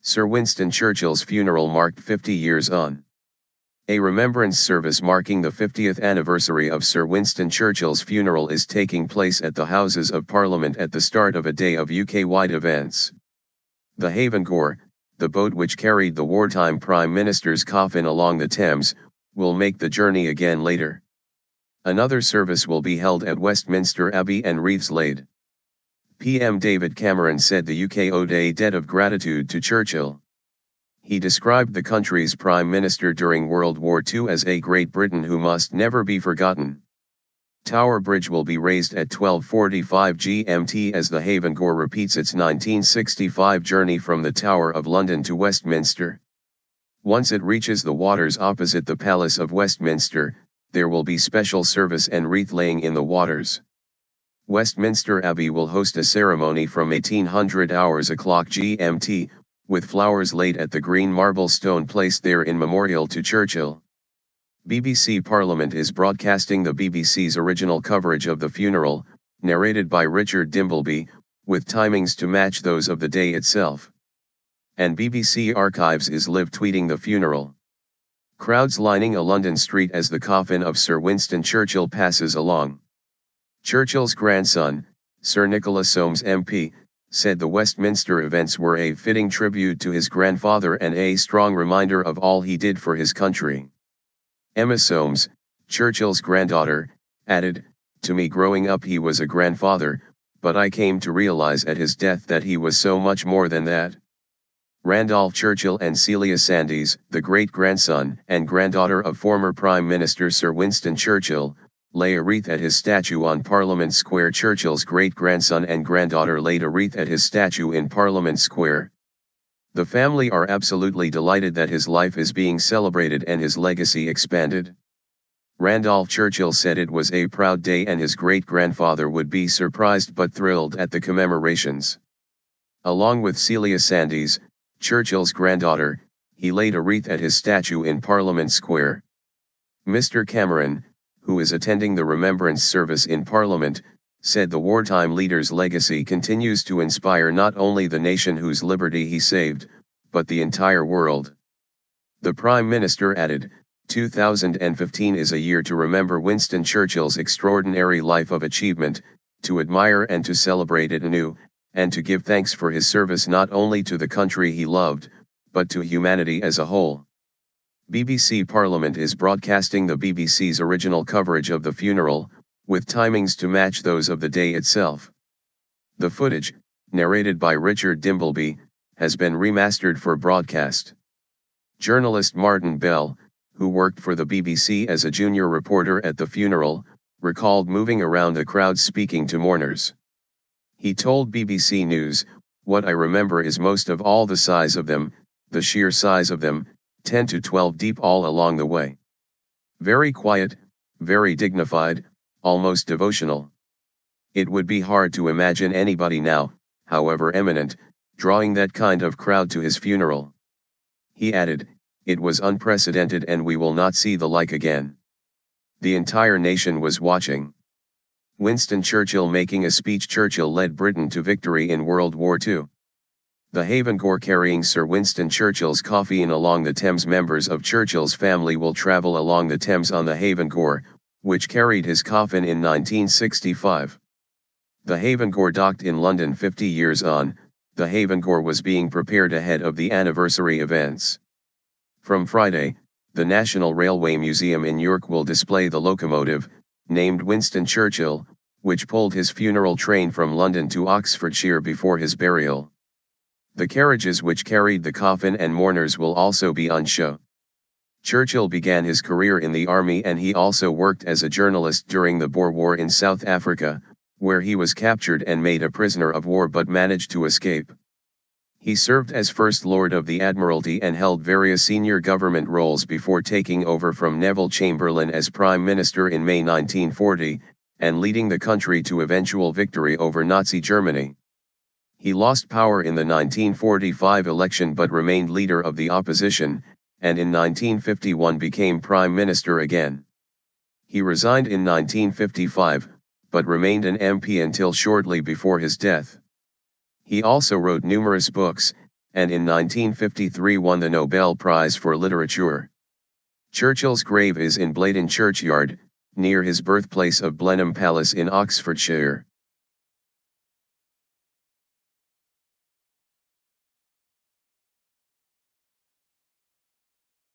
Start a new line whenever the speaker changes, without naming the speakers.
Sir Winston Churchill's funeral marked 50 years on. A remembrance service marking the 50th anniversary of Sir Winston Churchill's funeral is taking place at the Houses of Parliament at the start of a day of UK-wide events. The Havengore, the boat which carried the wartime Prime Minister's coffin along the Thames, will make the journey again later. Another service will be held at Westminster Abbey and wreaths laid. PM David Cameron said the UK owed a debt of gratitude to Churchill. He described the country's Prime Minister during World War II as a great Briton who must never be forgotten. Tower Bridge will be raised at 12:45 GMT as the Havengore repeats its 1965 journey from the Tower of London to Westminster. Once it reaches the waters opposite the Palace of Westminster, there will be special service and wreath-laying in the waters. Westminster Abbey will host a ceremony from 1800 hours o'clock GMT, with flowers laid at the green marble stone placed there in memorial to Churchill. BBC Parliament is broadcasting the BBC's original coverage of the funeral, narrated by Richard Dimbleby, with timings to match those of the day itself. And BBC Archives is live tweeting the funeral. Crowds lining a London street as the coffin of Sir Winston Churchill passes along. Churchill's grandson, Sir Nicholas Soames MP, said the Westminster events were a fitting tribute to his grandfather and a strong reminder of all he did for his country. Emma Soames, Churchill's granddaughter, added, "To me growing up he was a grandfather, but I came to realize at his death that he was so much more than that." Randolph Churchill and Celia Sandys, the great-grandson and granddaughter of former Prime Minister Sir Winston Churchill, lay a wreath at his statue on Parliament Square. Churchill's great-grandson and granddaughter laid a wreath at his statue in Parliament Square. The family are absolutely delighted that his life is being celebrated and his legacy expanded. Randolph Churchill said it was a proud day and his great-grandfather would be surprised but thrilled at the commemorations. Along with Celia Sandys, Churchill's granddaughter, he laid a wreath at his statue in Parliament Square. Mr. Cameron, who is attending the remembrance service in Parliament, said the wartime leader's legacy continues to inspire not only the nation whose liberty he saved, but the entire world. The Prime Minister added, 2015 is a year to remember Winston Churchill's extraordinary life of achievement, to admire and to celebrate it anew, and to give thanks for his service not only to the country he loved, but to humanity as a whole. BBC Parliament is broadcasting the BBC's original coverage of the funeral, with timings to match those of the day itself. The footage, narrated by Richard Dimbleby, has been remastered for broadcast. Journalist Martin Bell, who worked for the BBC as a junior reporter at the funeral, recalled moving around the crowd speaking to mourners. He told BBC News, "What I remember is most of all the size of them, the sheer size of them, 10 to 12 deep all along the way. Very quiet, very dignified, almost devotional. It would be hard to imagine anybody now, however eminent, drawing that kind of crowd to his funeral." He added, "It was unprecedented and we will not see the like again. The entire nation was watching." Winston Churchill making a speech. Churchill led Britain to victory in World War II. The Havengore carrying Sir Winston Churchill's coffin along the Thames. Members of Churchill's family will travel along the Thames on the Havengore, which carried his coffin in 1965. The Havengore docked in London 50 years on. The Havengore was being prepared ahead of the anniversary events. From Friday, the National Railway Museum in York will display the locomotive, named Winston Churchill, which pulled his funeral train from London to Oxfordshire before his burial. The carriages which carried the coffin and mourners will also be on show. Churchill began his career in the army and he also worked as a journalist during the Boer War in South Africa, where he was captured and made a prisoner of war but managed to escape. He served as First Lord of the Admiralty and held various senior government roles before taking over from Neville Chamberlain as Prime Minister in May 1940, and leading the country to eventual victory over Nazi Germany. He lost power in the 1945 election but remained leader of the opposition, and in 1951 became Prime Minister again. He resigned in 1955, but remained an MP until shortly before his death. He also wrote numerous books, and in 1953 won the Nobel Prize for Literature. Churchill's grave is in Briton churchyard, near his birthplace of Blenheim Palace in Oxfordshire.